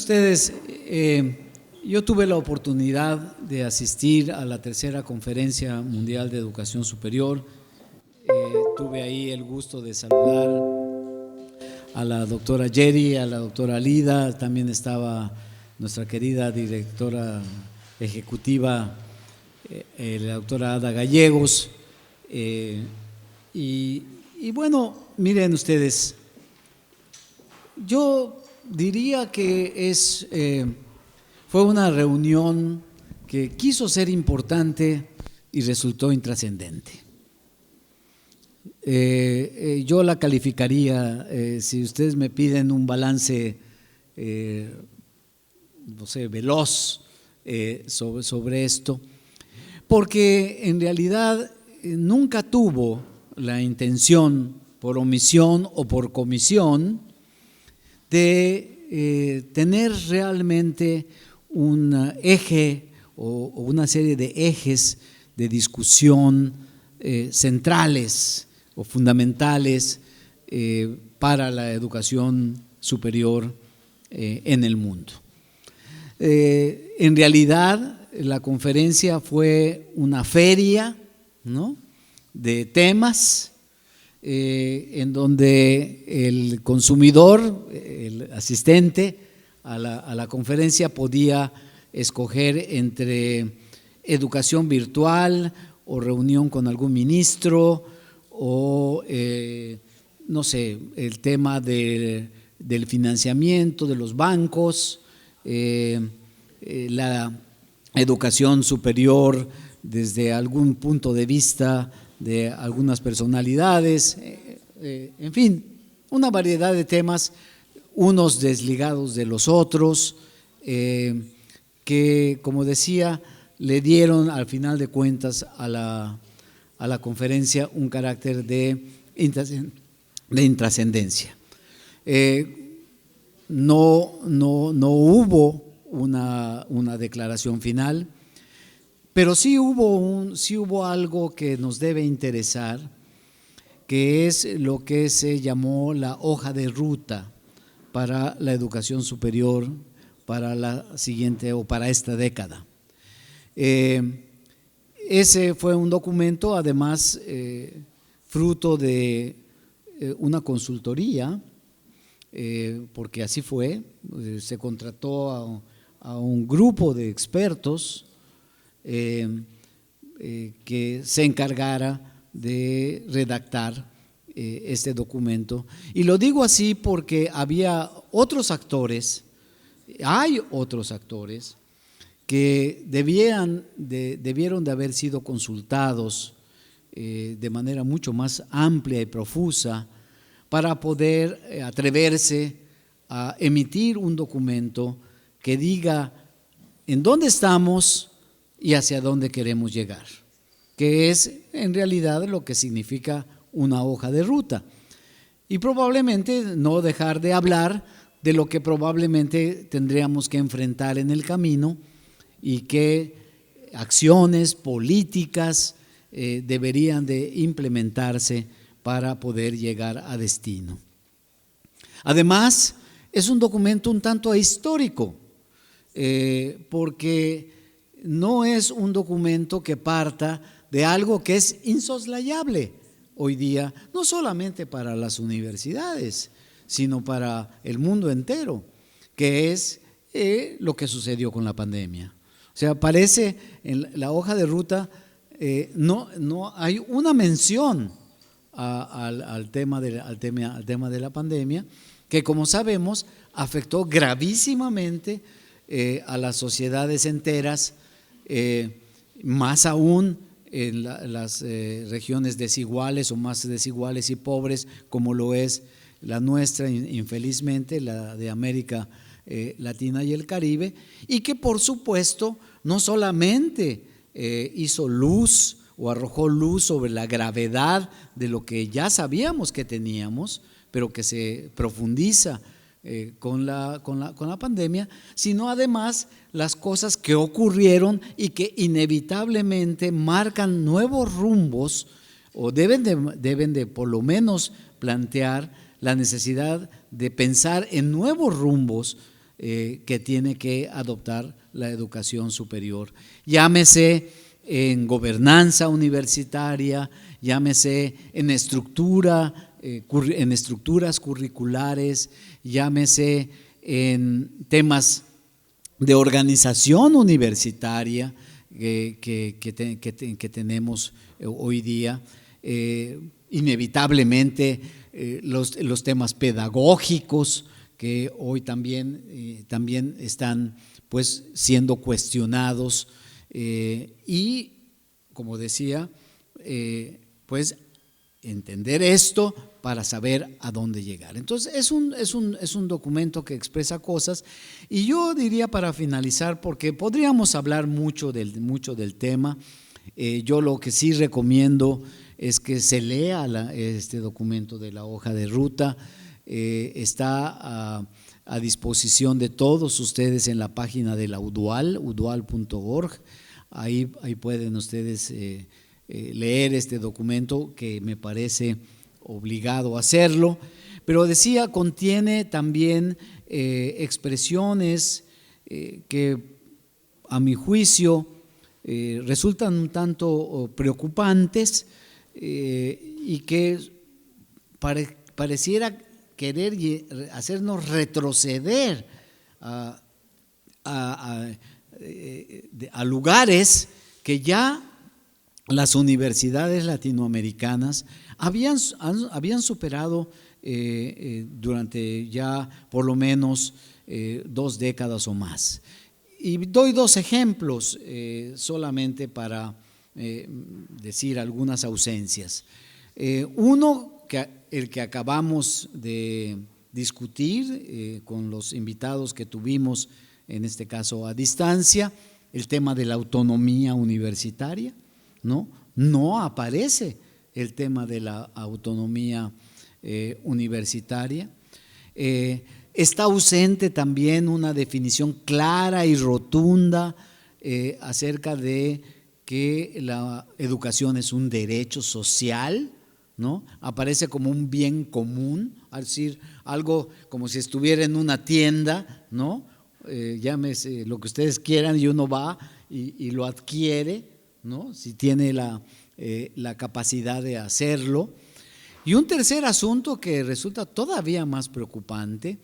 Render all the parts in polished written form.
ustedes, yo tuve la oportunidad de asistir a la tercera Conferencia Mundial de Educación Superior. Tuve ahí el gusto de saludar a la doctora Jerry, a la doctora Lida, también estaba nuestra querida directora ejecutiva, la doctora Ada Gallegos. Y bueno, miren ustedes, yo diría que fue una reunión que quiso ser importante y resultó intrascendente. Yo la calificaría, si ustedes me piden un balance, no sé, veloz sobre esto, porque en realidad nunca tuvo la intención, por omisión o por comisión, de tener realmente un eje o una serie de ejes de discusión centrales o fundamentales para la educación superior en el mundo. En realidad, la conferencia fue una feria, ¿no?, de temas en donde el consumidor, el asistente a la conferencia, podía escoger entre educación virtual o reunión con algún ministro o no sé, el tema del financiamiento de los bancos, la educación superior desde algún punto de vista de algunas personalidades, en fin, una variedad de temas, unos desligados de los otros, que, como decía, le dieron al final de cuentas a la conferencia un carácter de intrascendencia. No hubo una declaración final, pero sí hubo algo que nos debe interesar, que es lo que se llamó la hoja de ruta para la educación superior para la siguiente o para esta década. Ese fue un documento, además, fruto de una consultoría, porque así fue, se contrató a un grupo de expertos que se encargara de redactar este documento. Y lo digo así porque había otros actores, hay otros actores que debieron de haber sido consultados de manera mucho más amplia y profusa para poder atreverse a emitir un documento que diga en dónde estamos y hacia dónde queremos llegar, que es en realidad lo que significa una hoja de ruta. Y probablemente no dejar de hablar de lo que probablemente tendríamos que enfrentar en el camino y qué acciones políticas deberían de implementarse para poder llegar a destino. Además, es un documento un tanto histórico, porque no es un documento que parta de algo que es insoslayable hoy día, no solamente para las universidades, sino para el mundo entero, que es lo que sucedió con la pandemia. O sea, aparece en la hoja de ruta, no hay una mención al tema de la pandemia, que, como sabemos, afectó gravísimamente a las sociedades enteras, más aún en las regiones desiguales o más desiguales y pobres, como lo es la nuestra, infelizmente, la de América Latina y el Caribe, y que por supuesto no solamente hizo luz o arrojó luz sobre la gravedad de lo que ya sabíamos que teníamos, pero que se profundiza con la pandemia, sino además las cosas que ocurrieron y que inevitablemente marcan nuevos rumbos o deben de por lo menos plantear la necesidad de pensar en nuevos rumbos que tiene que adoptar la educación superior. Llámese en gobernanza universitaria, llámese en estructuras curriculares, llámese en temas de organización universitaria que tenemos hoy día. Inevitablemente los temas pedagógicos que hoy también están pues siendo cuestionados, y como decía, pues entender esto para saber a dónde llegar. Entonces es un documento que expresa cosas, y yo diría, para finalizar, porque podríamos hablar mucho del tema, yo lo que sí recomiendo es que se lea este documento de la hoja de ruta. Está a disposición de todos ustedes en la página de la UDUAL, udual.org. Ahí pueden ustedes leer este documento, que me parece obligado a hacerlo, pero decía, contiene también expresiones que a mi juicio resultan un tanto preocupantes, y que pareciera querer hacernos retroceder a lugares que ya las universidades latinoamericanas habían superado durante ya por lo menos 2 décadas o más. Y doy 2 ejemplos solamente para decir algunas ausencias. Uno, el que acabamos de discutir con los invitados que tuvimos, en este caso a distancia, el tema de la autonomía universitaria, ¿no? No aparece el tema de la autonomía universitaria. Está ausente también una definición clara y rotunda acerca de que la educación es un derecho social, ¿no? Aparece como un bien común, es decir, algo como si estuviera en una tienda, ¿no? Llámese lo que ustedes quieran, y uno va y lo adquiere, ¿no? Si tiene la capacidad de hacerlo. Y un tercer asunto que resulta todavía más preocupante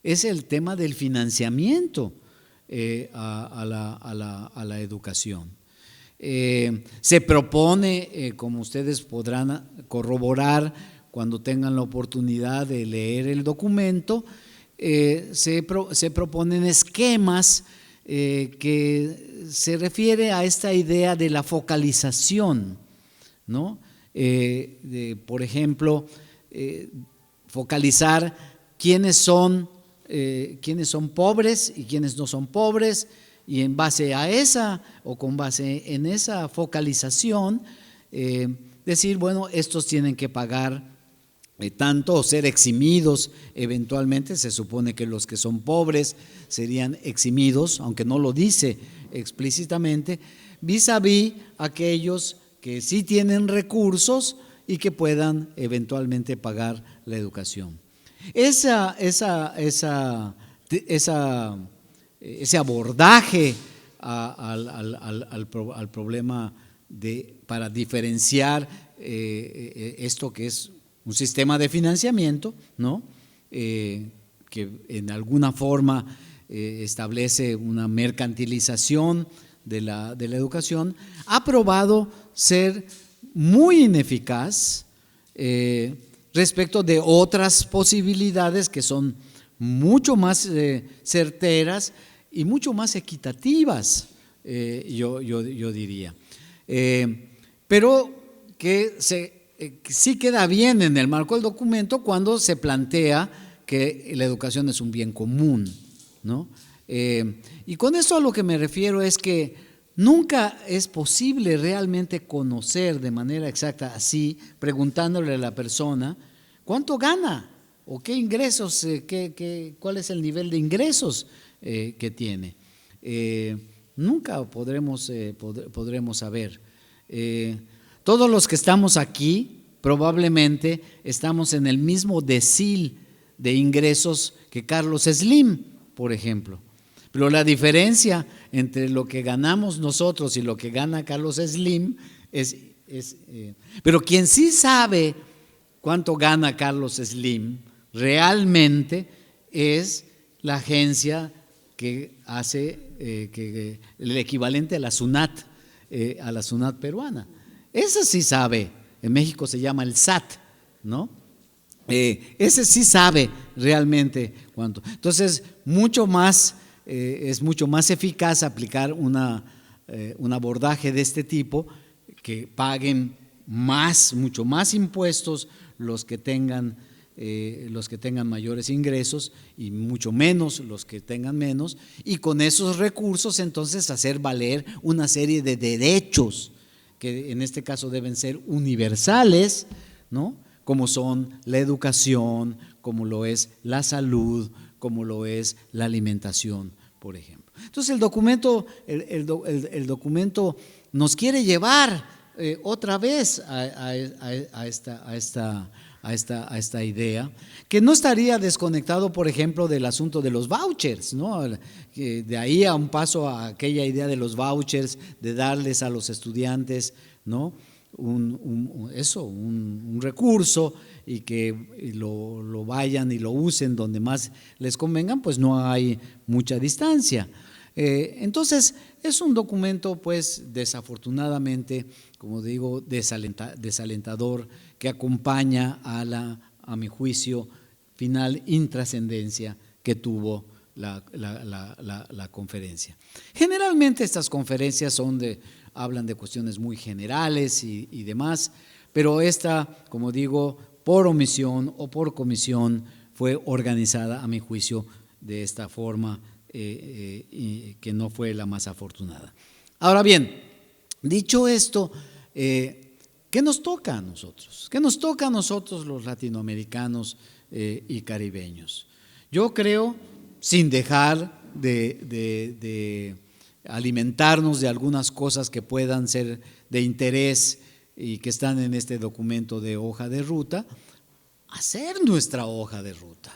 es el tema del financiamiento a la educación. Se propone, como ustedes podrán corroborar cuando tengan la oportunidad de leer el documento, se proponen esquemas que se refiere a esta idea de la focalización, ¿no? Por ejemplo, focalizar quiénes son pobres y quiénes no son pobres, y en base a esa, o con base en esa focalización, decir, bueno, estos tienen que pagar tanto, o ser eximidos eventualmente. Se supone que los que son pobres serían eximidos, aunque no lo dice explícitamente, vis a vis aquellos que sí tienen recursos y que puedan eventualmente pagar la educación. Ese abordaje al problema para diferenciar esto que es un sistema de financiamiento, ¿no? Que en alguna forma establece una mercantilización de la educación, ha probado ser muy ineficaz respecto de otras posibilidades que son mucho más certeras y mucho más equitativas, yo diría, pero que sí queda bien en el marco del documento cuando se plantea que la educación es un bien común, ¿no? Y con esto a lo que me refiero es que nunca es posible realmente conocer de manera exacta, así, preguntándole a la persona cuánto gana o qué ingresos, cuál es el nivel de ingresos que tiene. Nunca podremos saber. Todos los que estamos aquí probablemente estamos en el mismo decil de ingresos que Carlos Slim, por ejemplo. Pero la diferencia entre lo que ganamos nosotros y lo que gana Carlos Slim pero quien sí sabe cuánto gana Carlos Slim realmente es la agencia que hace el equivalente a la SUNAT peruana. Esa sí sabe, en México se llama el SAT, ¿no? Ese sí sabe realmente cuánto. Entonces, es mucho más eficaz aplicar un abordaje de este tipo, que paguen mucho más impuestos los que tengan mayores ingresos y mucho menos los que tengan menos, y con esos recursos entonces hacer valer una serie de derechos que en este caso deben ser universales, ¿no? Como son la educación, como lo es la salud, como lo es la alimentación, por ejemplo. Entonces el documento nos quiere llevar otra vez a esta idea, que no estaría desconectado, por ejemplo, del asunto de los vouchers, ¿no? De ahí a un paso a aquella idea de los vouchers, de darles a los estudiantes, ¿no? un recurso, y que lo vayan y lo usen donde más les convengan, pues no hay mucha distancia. Entonces es un documento, pues desafortunadamente, como digo, desalentador, que acompaña a mi juicio, final intrascendencia que tuvo la conferencia. Generalmente estas conferencias hablan de cuestiones muy generales y demás, pero esta, como digo, por omisión o por comisión, fue organizada, a mi juicio, de esta forma que no fue la más afortunada. Ahora bien, dicho esto, ¿qué nos toca a nosotros? ¿Qué nos toca a nosotros los latinoamericanos y caribeños? Yo creo, sin dejar de alimentarnos de algunas cosas que puedan ser de interés y que están en este documento de hoja de ruta, hacer nuestra hoja de ruta.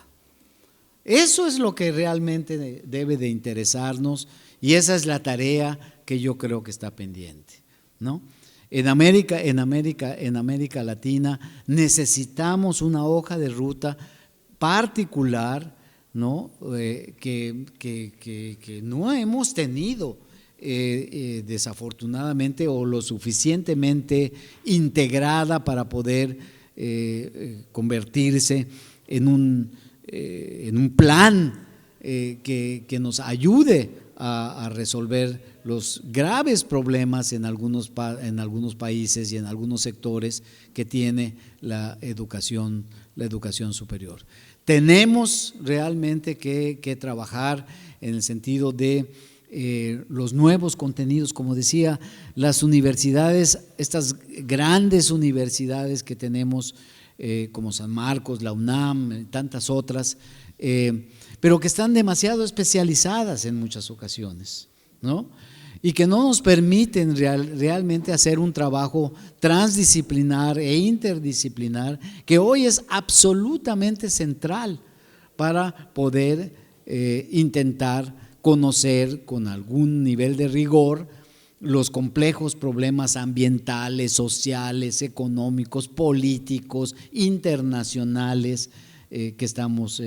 Eso es lo que realmente debe de interesarnos, y esa es la tarea que yo creo que está pendiente, ¿no? En América Latina necesitamos una hoja de ruta particular, ¿no? Que no hemos tenido desafortunadamente, o lo suficientemente integrada para poder convertirse en un plan que nos ayude a resolver los graves problemas en algunos países y en algunos sectores que tiene la educación superior. Tenemos realmente que trabajar en el sentido de los nuevos contenidos, como decía, las universidades, estas grandes universidades que tenemos, como San Marcos, la UNAM, tantas otras, pero que están demasiado especializadas en muchas ocasiones, ¿no? Y que no nos permiten realmente hacer un trabajo transdisciplinar e interdisciplinar, que hoy es absolutamente central para poder intentar conocer con algún nivel de rigor los complejos problemas ambientales, sociales, económicos, políticos, internacionales que estamos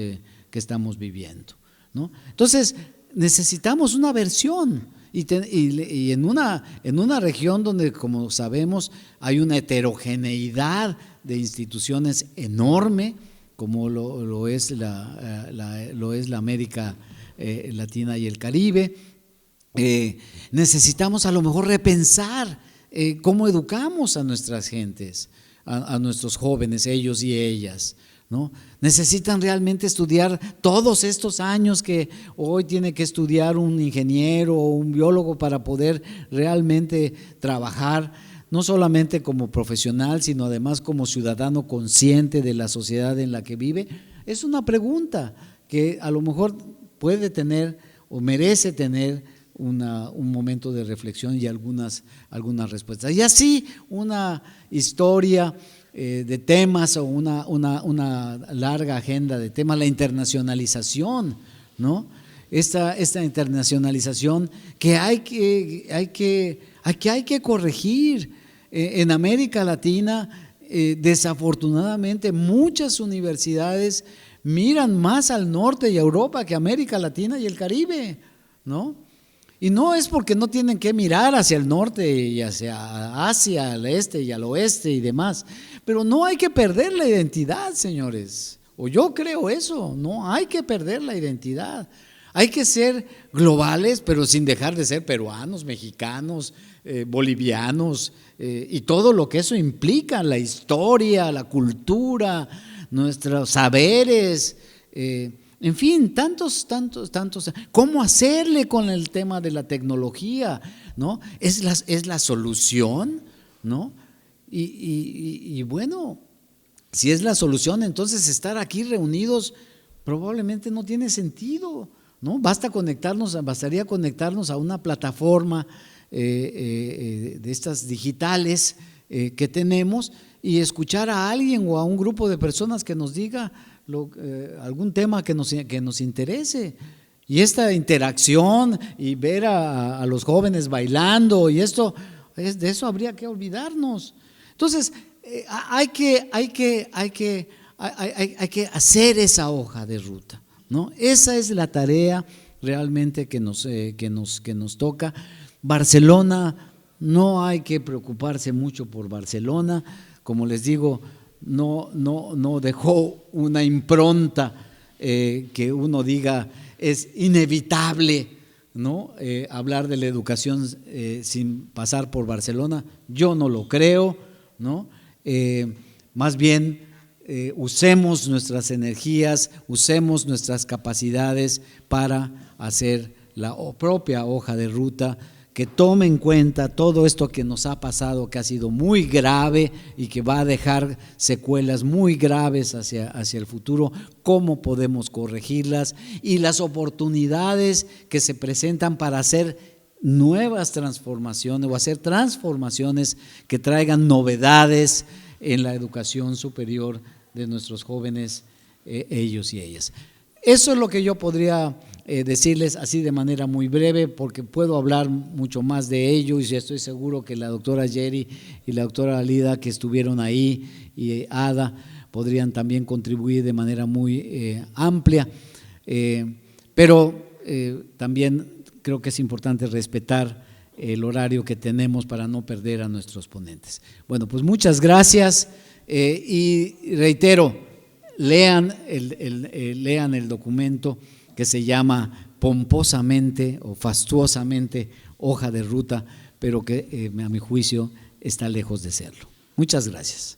viviendo, ¿no? Entonces necesitamos una versión, y en una región donde, como sabemos, hay una heterogeneidad de instituciones enorme, como lo es la América Latina y el Caribe. Necesitamos a lo mejor repensar cómo educamos a nuestras gentes, a nuestros jóvenes, ellos y ellas, ¿no? Necesitan realmente estudiar todos estos años que hoy tiene que estudiar un ingeniero o un biólogo para poder realmente trabajar, no solamente como profesional, sino además como ciudadano consciente de la sociedad en la que vive. Es una pregunta que a lo mejor puede tener o merece tener un momento de reflexión y algunas respuestas. Y así una historia de temas, o una larga agenda de temas, la internacionalización, ¿no? esta internacionalización que hay que corregir. En América Latina, desafortunadamente, muchas universidades miran más al norte y a Europa que a América Latina y el Caribe, ¿no? Y no es porque no tienen que mirar hacia el norte y hacia Asia, al este y al oeste y demás, pero no hay que perder la identidad, señores. O yo creo eso, no hay que perder la identidad. Hay que ser globales, pero sin dejar de ser peruanos, mexicanos, bolivianos, y todo lo que eso implica, la historia, la cultura, nuestros saberes, en fin, tantos. ¿Cómo hacerle con el tema de la tecnología? ¿No? ¿Es la solución? ¿No? Y bueno, si es la solución, entonces estar aquí reunidos probablemente no tiene sentido, ¿no? Bastaría conectarnos a una plataforma de estas digitales que tenemos y escuchar a alguien o a un grupo de personas que nos diga algún tema que nos interese. Y esta interacción y ver a los jóvenes bailando y de eso habría que olvidarnos. Entonces, hay que hacer esa hoja de ruta, ¿no? Esa es la tarea realmente que nos toca. Barcelona, no hay que preocuparse mucho por Barcelona, como les digo, no dejó una impronta que uno diga es inevitable, ¿no? Hablar de la educación sin pasar por Barcelona, yo no lo creo, ¿no? Más bien usemos nuestras energías, usemos nuestras capacidades para hacer la propia hoja de ruta que tome en cuenta todo esto que nos ha pasado, que ha sido muy grave y que va a dejar secuelas muy graves hacia el futuro, cómo podemos corregirlas y las oportunidades que se presentan para hacer nuevas transformaciones o hacer transformaciones que traigan novedades en la educación superior de nuestros jóvenes, ellos y ellas. Eso es lo que yo podría decirles así de manera muy breve, porque puedo hablar mucho más de ello y estoy seguro que la doctora Yeri y la doctora Alida, que estuvieron ahí, y Ada, podrían también contribuir de manera muy amplia, pero también creo que es importante respetar el horario que tenemos para no perder a nuestros ponentes. Bueno, pues muchas gracias y reitero, lean el documento que se llama pomposamente o fastuosamente hoja de ruta, pero que a mi juicio está lejos de serlo. Muchas gracias.